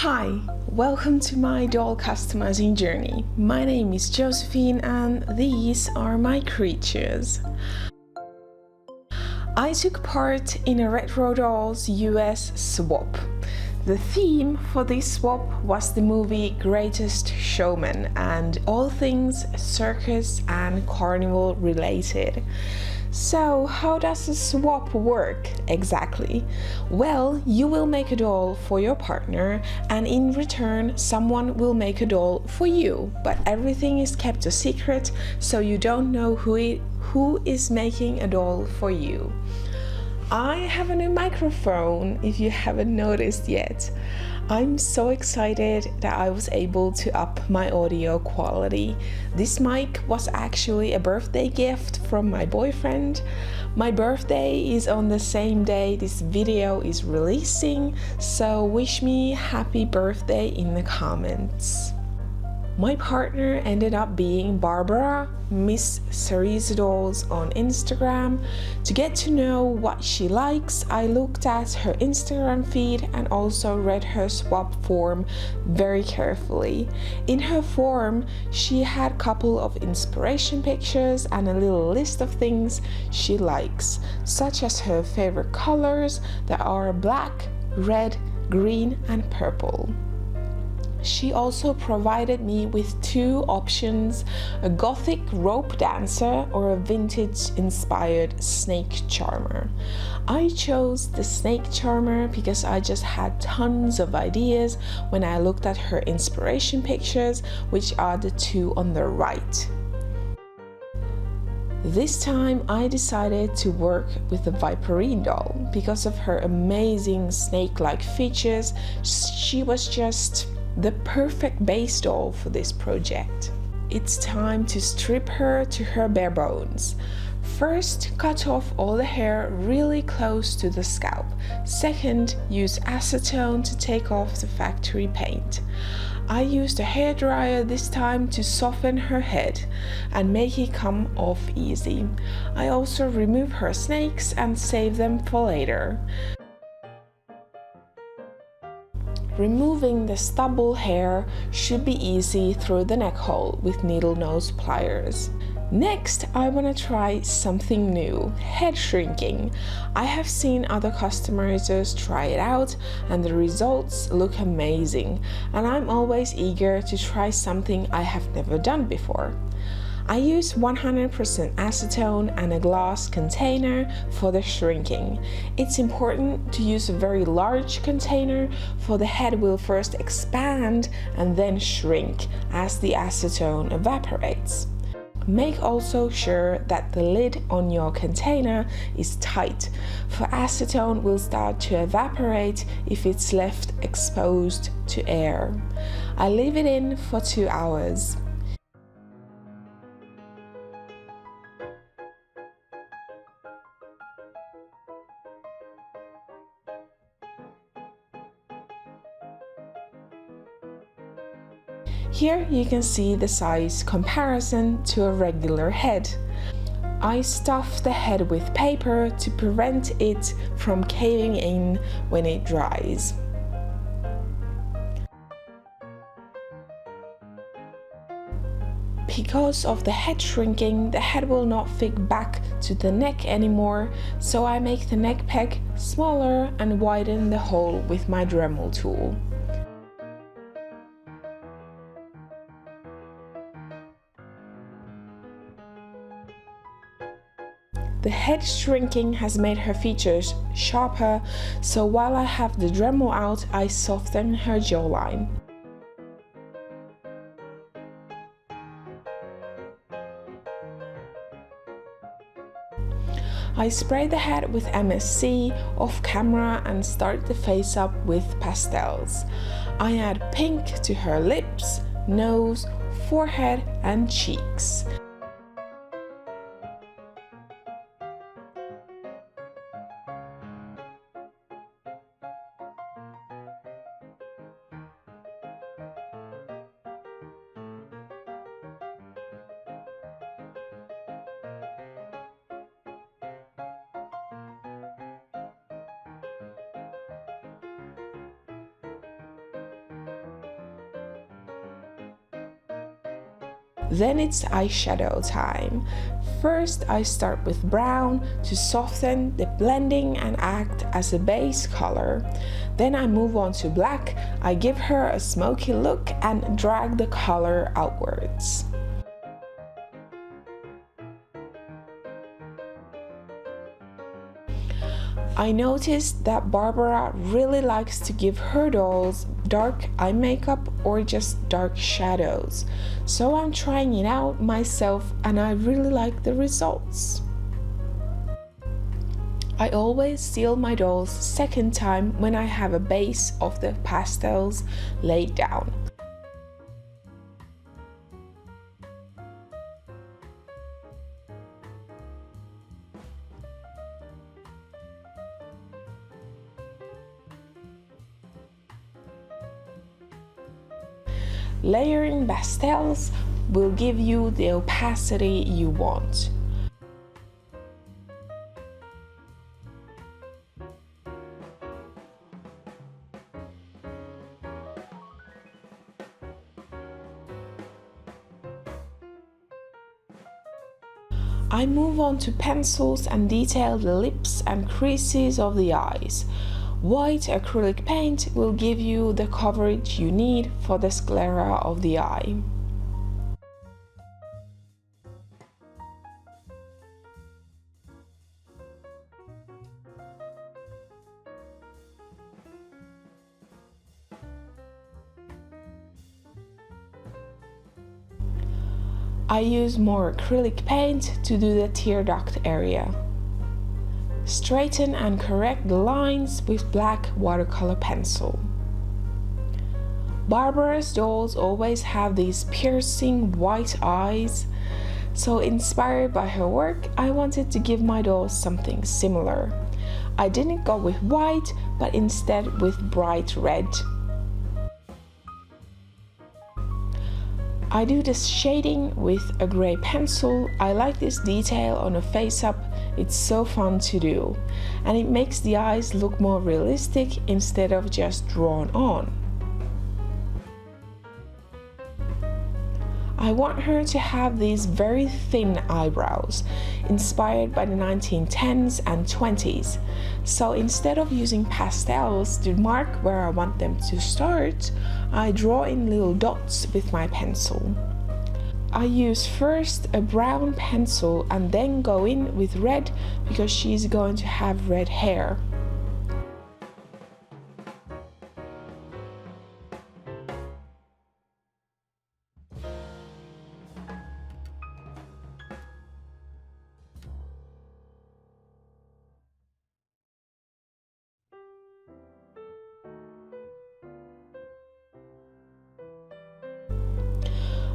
Hi, welcome to my doll customizing journey. My name is Josephine and these are my creatures. I took part in a Retrodolls US swap. The theme for this swap was the movie Greatest Showman and all things circus and carnival related. So how does a swap work exactly? Well, you will make a doll for your partner and in return someone will make a doll for you, but everything is kept a secret so you don't know who is making a doll for you. I have a new microphone if you haven't noticed yet. I'm so excited that I was able to up my audio quality. This mic was actually a birthday gift from my boyfriend. My birthday is on the same day this video is releasing, so wish me happy birthday in the comments. My partner ended up being Barbara, MissCeriseDolls on Instagram. To get to know what she likes, I looked at her Instagram feed and also read her swap form very carefully. In her form, she had a couple of inspiration pictures and a little list of things she likes, such as her favorite colors that are black, red, green and purple. She also provided me with two options, a gothic rope dancer or a vintage inspired snake charmer. I chose the snake charmer because I just had tons of ideas when I looked at her inspiration pictures, which are the two on the right. This time I decided to work with the Viperine doll because of her amazing snake-like features. She was just the perfect base doll for this project. It's time to strip her to her bare bones. First, cut off all the hair really close to the scalp. Second, use acetone to take off the factory paint. I used a hairdryer this time to soften her head and make it come off easy. I also remove her snakes and save them for later. Removing the stubble hair should be easy through the neck hole with needle nose pliers. Next, I want to try something new, head shrinking. I have seen other customizers try it out and the results look amazing, and I'm always eager to try something I have never done before. I use 100% acetone and a glass container for the shrinking. It's important to use a very large container, for the head will first expand and then shrink as the acetone evaporates. Make also sure that the lid on your container is tight, for acetone will start to evaporate if it's left exposed to air. I leave it in for 2 hours. Here you can see the size comparison to a regular head. I stuff the head with paper to prevent it from caving in when it dries. Because of the head shrinking, the head will not fit back to the neck anymore, so I make the neck peg smaller and widen the hole with my Dremel tool. The head shrinking has made her features sharper, so while I have the Dremel out, I soften her jawline. I spray the head with MSC off camera and start the face up with pastels. I add pink to her lips, nose, forehead and cheeks. Then it's eyeshadow time. First, I start with brown to soften the blending and act as a base color. Then I move on to black. I give her a smoky look and drag the color outwards. I noticed that Barbara really likes to give her dolls dark eye makeup or just dark shadows, so I'm trying it out myself and I really like the results. I always seal my dolls second time when I have a base of the pastels laid down. Layering pastels will give you the opacity you want. I move on to pencils and detail the lips and creases of the eyes. White acrylic paint will give you the coverage you need for the sclera of the eye. I use more acrylic paint to do the tear duct area. Straighten and correct the lines with black watercolor pencil. Barbara's dolls always have these piercing white eyes, so inspired by her work, I wanted to give my dolls something similar. I didn't go with white, but instead with bright red. I do this shading with a grey pencil. I like this detail on a face-up, it's so fun to do. And it makes the eyes look more realistic instead of just drawn on. I want her to have these very thin eyebrows, inspired by the 1910s and 20s. So instead of using pastels to mark where I want them to start, I draw in little dots with my pencil. I use first a brown pencil and then go in with red because she's going to have red hair.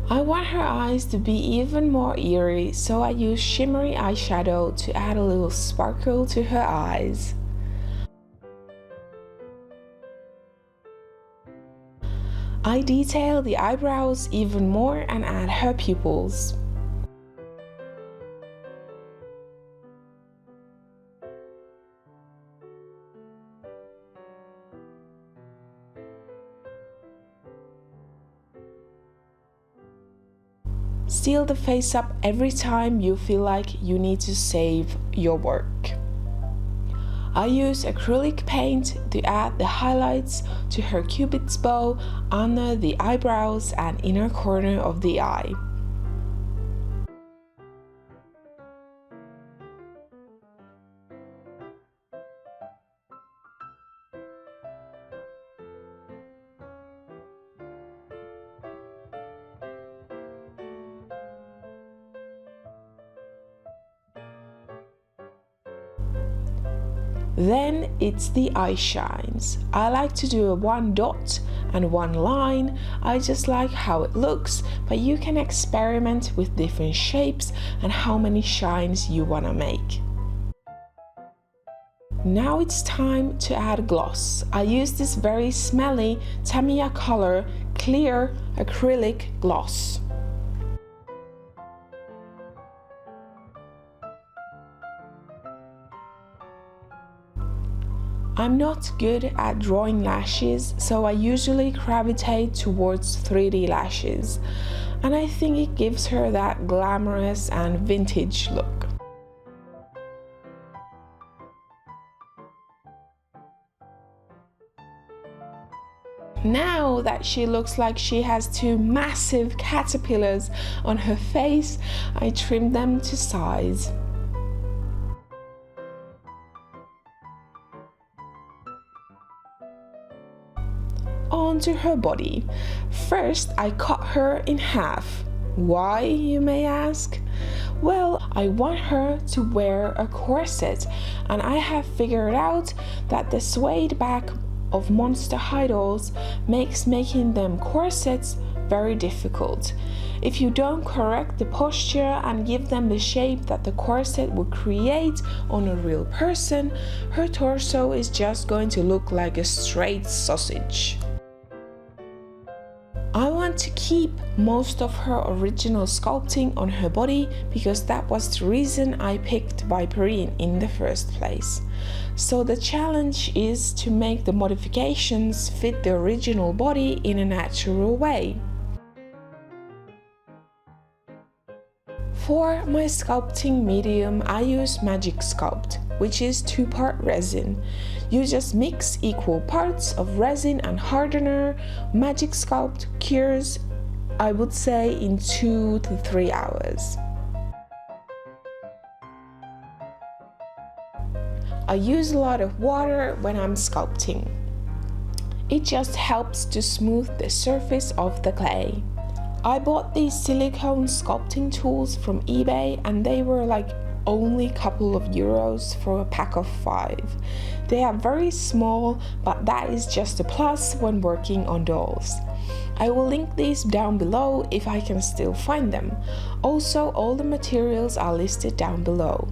I want her eyes to be even more eerie, so I use shimmery eyeshadow to add a little sparkle to her eyes. I detail the eyebrows even more and add her pupils. Seal the face up every time you feel like you need to save your work. I use acrylic paint to add the highlights to her cupid's bow under the eyebrows and inner corner of the eye. Then it's the eye shines. I like to do a one dot and one line. I just like how it looks, but you can experiment with different shapes and how many shines you want to make. Now it's time to add gloss. I use this very smelly Tamiya color clear acrylic gloss. I'm not good at drawing lashes, so I usually gravitate towards 3D lashes, and I think it gives her that glamorous and vintage look. Now that she looks like she has two massive caterpillars on her face, I trimmed them to size. Onto her body. First, I cut her in half. Why, you may ask? Well, I want her to wear a corset, and I have figured out that the suede back of Monster High dolls makes making them corsets very difficult. If you don't correct the posture and give them the shape that the corset would create on a real person, her torso is just going to look like a straight sausage. I want to keep most of her original sculpting on her body because that was the reason I picked Viperine in the first place. So the challenge is to make the modifications fit the original body in a natural way. For my sculpting medium, I use Magic Sculpt, which is 2-part resin. You just mix equal parts of resin and hardener. Magic Sculpt cures, I would say, in 2 to 3 hours. I use a lot of water when I'm sculpting. It just helps to smooth the surface of the clay. I bought these silicone sculpting tools from eBay and they were like only a couple of euros for a pack of 5. They are very small, but that is just a plus when working on dolls. I will link these down below if I can still find them. Also, all the materials are listed down below.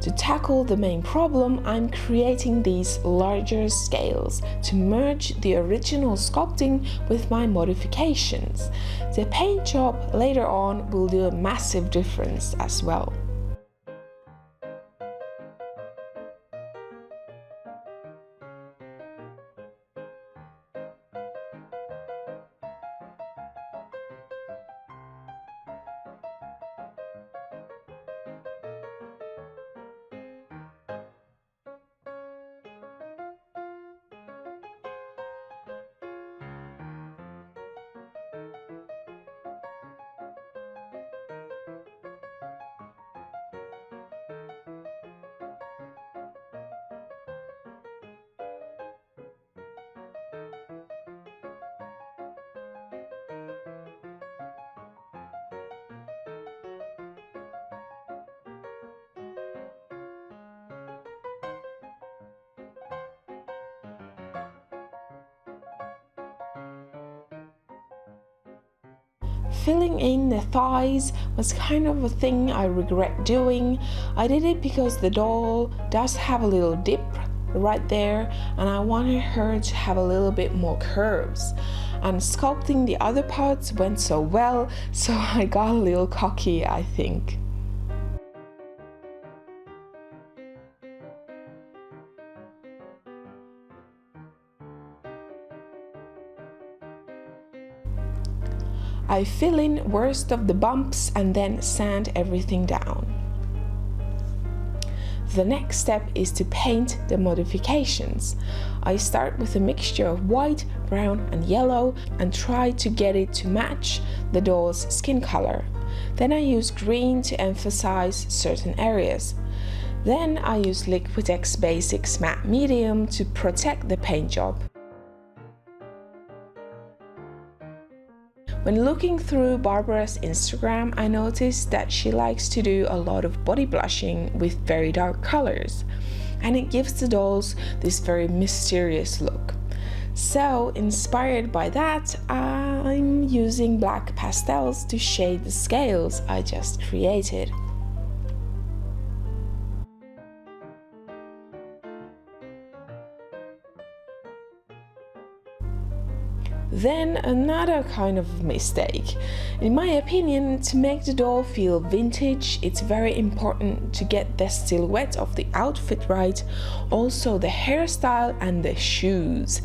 To tackle the main problem, I'm creating these larger scales to merge the original sculpting with my modifications. The paint job later on will do a massive difference as well. Filling in the thighs was kind of a thing I regret doing. I did it because the doll does have a little dip right there and I wanted her to have a little bit more curves. And sculpting the other parts went so well, so I got a little cocky, I think. I fill in worst of the bumps and then sand everything down. The next step is to paint the modifications. I start with a mixture of white, brown and yellow and try to get it to match the doll's skin color. Then I use green to emphasize certain areas. Then I use Liquitex Basics Matte Medium to protect the paint job. When looking through Barbara's Instagram, I noticed that she likes to do a lot of body blushing with very dark colors, and it gives the dolls this very mysterious look. So, inspired by that, I'm using black pastels to shade the scales I just created. Then another kind of mistake. In my opinion, to make the doll feel vintage, it's very important to get the silhouette of the outfit right, also the hairstyle and the shoes.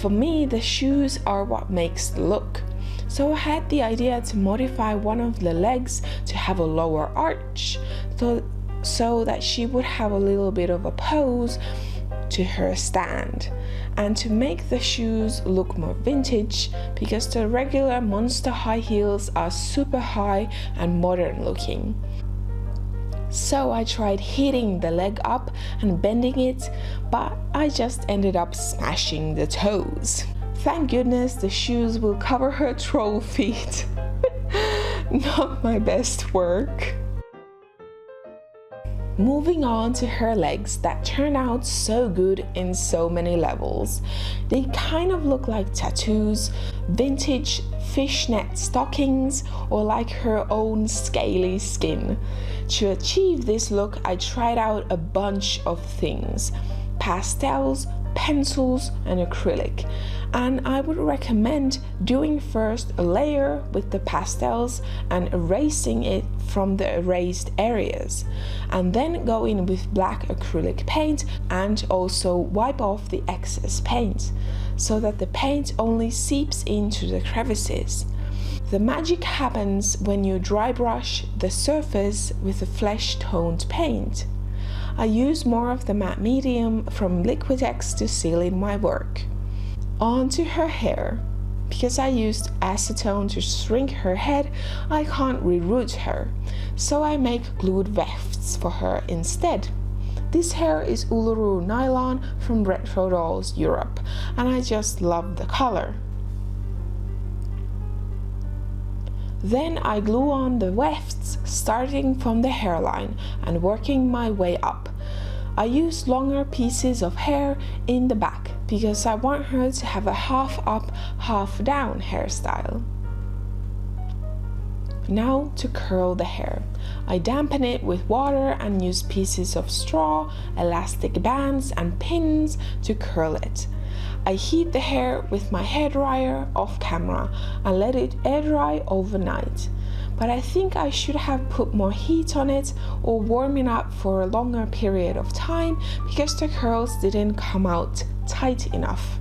For me, the shoes are what makes the look. So I had the idea to modify one of the legs to have a lower arch, so that she would have a little bit of a pose to her stand, and to make the shoes look more vintage, because the regular monster high heels are super high and modern looking. So I tried hitting the leg up and bending it, but I just ended up smashing the toes. Thank goodness the shoes will cover her troll feet. Not my best work. Moving on to her legs that turned out so good in so many levels. They kind of look like tattoos, vintage fishnet stockings, or like her own scaly skin. To achieve this look, I tried out a bunch of things: pastels, pencils and acrylic, and I would recommend doing first a layer with the pastels and erasing it from the erased areas, and then go in with black acrylic paint and also wipe off the excess paint so that the paint only seeps into the crevices. The magic happens when you dry brush the surface with a flesh toned paint. I use more of the matte medium from Liquitex to seal in my work. On to her hair. Because I used acetone to shrink her head, I can't reroot her, so I make glued wefts for her instead. This hair is Uluru nylon from Retrodolls Europe, and I just love the color. Then I glue on the wefts, starting from the hairline and working my way up. I use longer pieces of hair in the back because I want her to have a half up, half down hairstyle. Now to curl the hair. I dampen it with water and use pieces of straw, elastic bands and pins to curl it. I heat the hair with my hairdryer off camera and let it air dry overnight. But I think I should have put more heat on it or warm it up for a longer period of time because the curls didn't come out tight enough.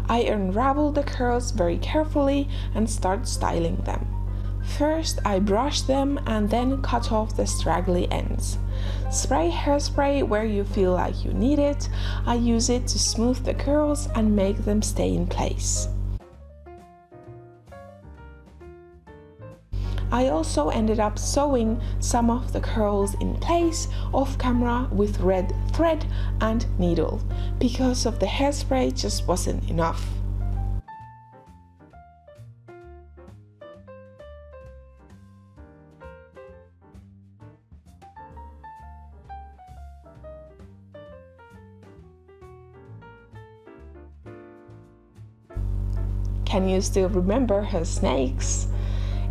I unravel the curls very carefully and start styling them. First, I brush them and then cut off the straggly ends. Spray hairspray where you feel like you need it. I use it to smooth the curls and make them stay in place. I also ended up sewing some of the curls in place off camera with red thread and needle because of the hairspray just wasn't enough. Can you still remember her snakes?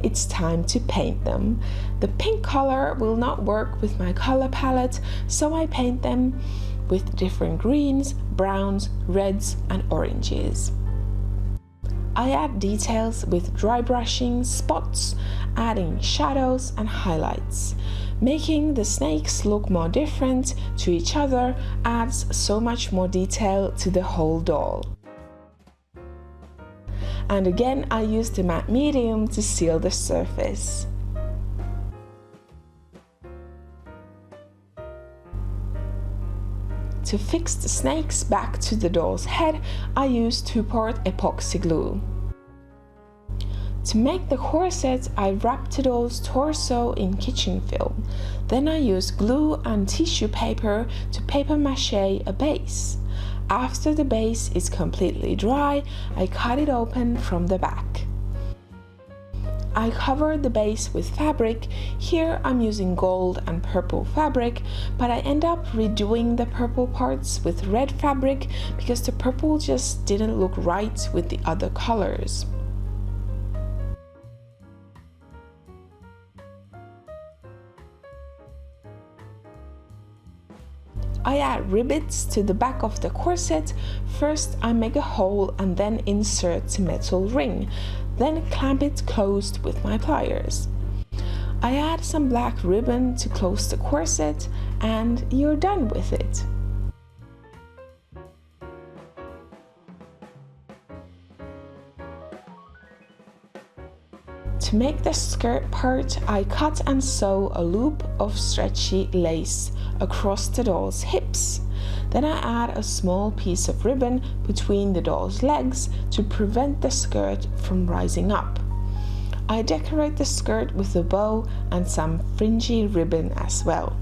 It's time to paint them. The pink color will not work with my color palette, so I paint them with different greens, browns, reds and oranges. I add details with dry brushing spots, adding shadows and highlights. Making the snakes look more different to each other adds so much more detail to the whole doll. And again, I use the matte medium to seal the surface. To fix the snakes back to the doll's head, I use 2-part epoxy glue. To make the corset, I wrap the doll's torso in kitchen film. Then I use glue and tissue paper to paper mache a base. After the base is completely dry, I cut it open from the back. I cover the base with fabric. Here I'm using gold and purple fabric, but I end up redoing the purple parts with red fabric because the purple just didn't look right with the other colors. I add rivets to the back of the corset. First I make a hole and then insert a metal ring, then clamp it closed with my pliers. I add some black ribbon to close the corset and you're done with it. To make the skirt part, I cut and sew a loop of stretchy lace across the doll's hips. Then I add a small piece of ribbon between the doll's legs to prevent the skirt from rising up. I decorate the skirt with a bow and some fringy ribbon as well.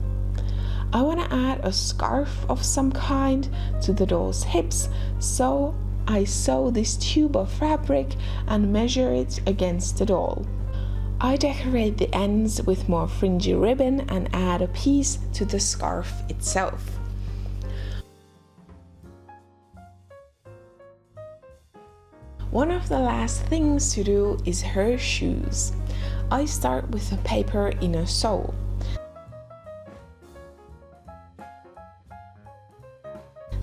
I want to add a scarf of some kind to the doll's hips, so I sew this tube of fabric and measure it against the doll. I decorate the ends with more fringy ribbon and add a piece to the scarf itself. One of the last things to do is her shoes. I start with a paper inner sole.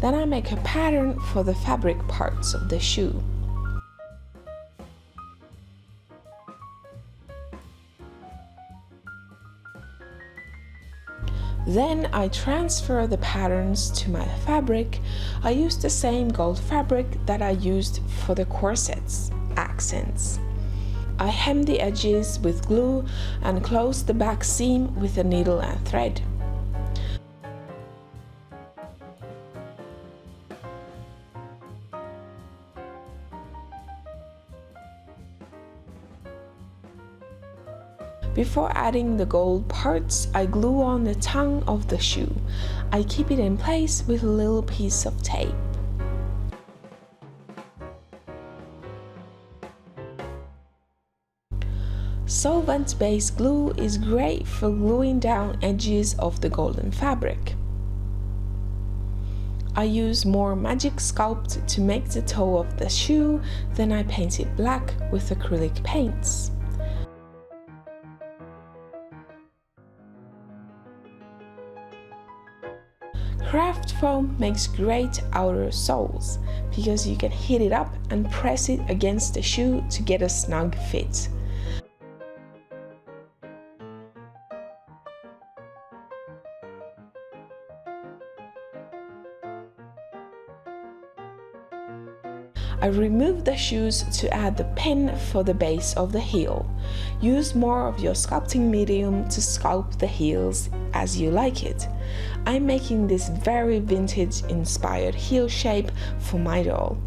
Then I make a pattern for the fabric parts of the shoe. Then I transfer the patterns to my fabric. I use the same gold fabric that I used for the corset's accents. I hem the edges with glue and close the back seam with a needle and thread. Before adding the gold parts, I glue on the tongue of the shoe. I keep it in place with a little piece of tape. Solvent-based glue is great for gluing down edges of the golden fabric. I use more magic sculpt to make the toe of the shoe, then I paint it black with acrylic paints. Craft foam makes great outer soles because you can heat it up and press it against the shoe to get a snug fit. I remove the shoes to add the pin for the base of the heel. Use more of your sculpting medium to sculpt the heels as you like it. I'm making this very vintage inspired heel shape for my doll.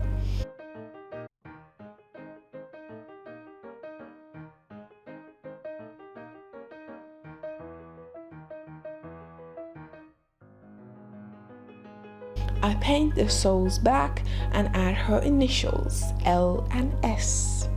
I paint the soles black and add her initials, L and S.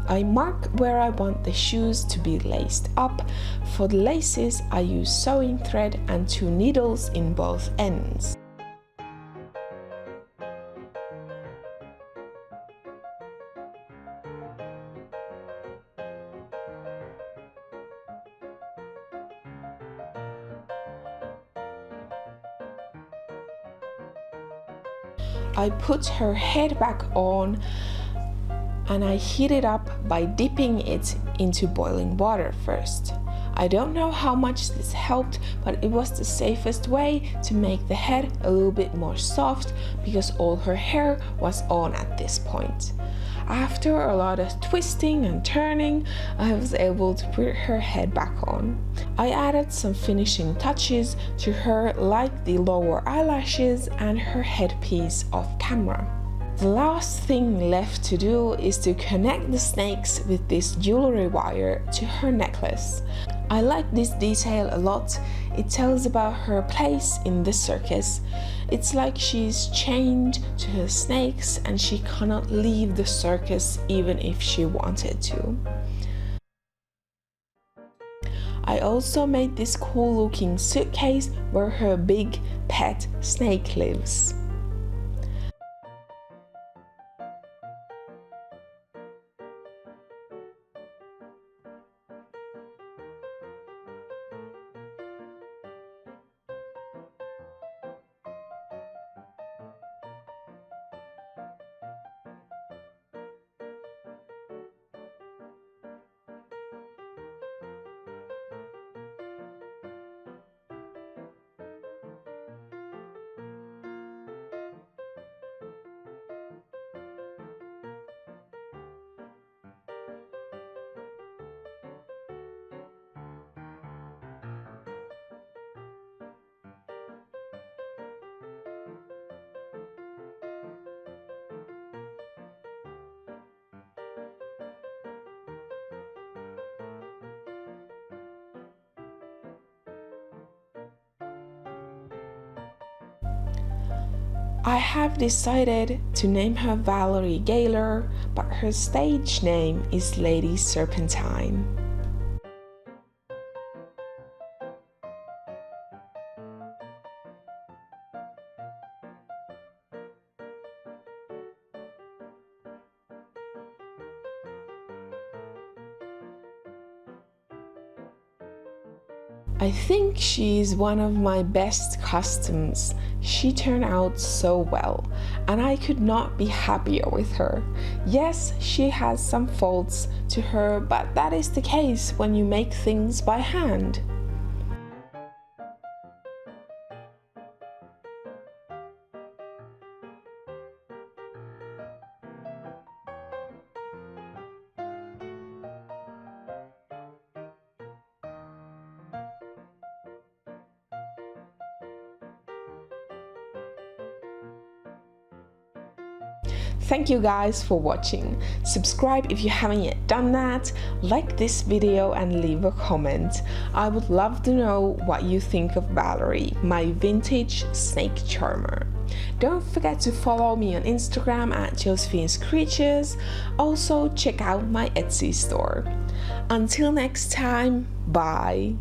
I mark where I want the shoes to be laced up. For the laces, I use sewing thread and 2 needles in both ends. I put her head back on and I heat it up by dipping it into boiling water first. I don't know how much this helped, but it was the safest way to make the head a little bit more soft because all her hair was on at this point. After a lot of twisting and turning, I was able to put her head back on. I added some finishing touches to her, like the lower eyelashes and her headpiece off camera. The last thing left to do is to connect the snakes with this jewelry wire to her necklace. I like this detail a lot. It tells about her place in the circus. It's like she's chained to her snakes and she cannot leave the circus even if she wanted to. I also made this cool looking suitcase where her big pet snake lives. I have decided to name her Valerie Gaylor, but her stage name is Lady Serpentine. I think she is one of my best customs. She turned out so well, and I could not be happier with her. Yes, she has some faults to her, but that is the case when you make things by hand. Thank you guys for watching. Subscribe if you haven't yet done that, like this video and leave a comment. I would love to know what you think of Valerie, my vintage snake charmer. Don't forget to follow me on Instagram at Josephine's Creatures. Also check out my Etsy store. Until next time, bye!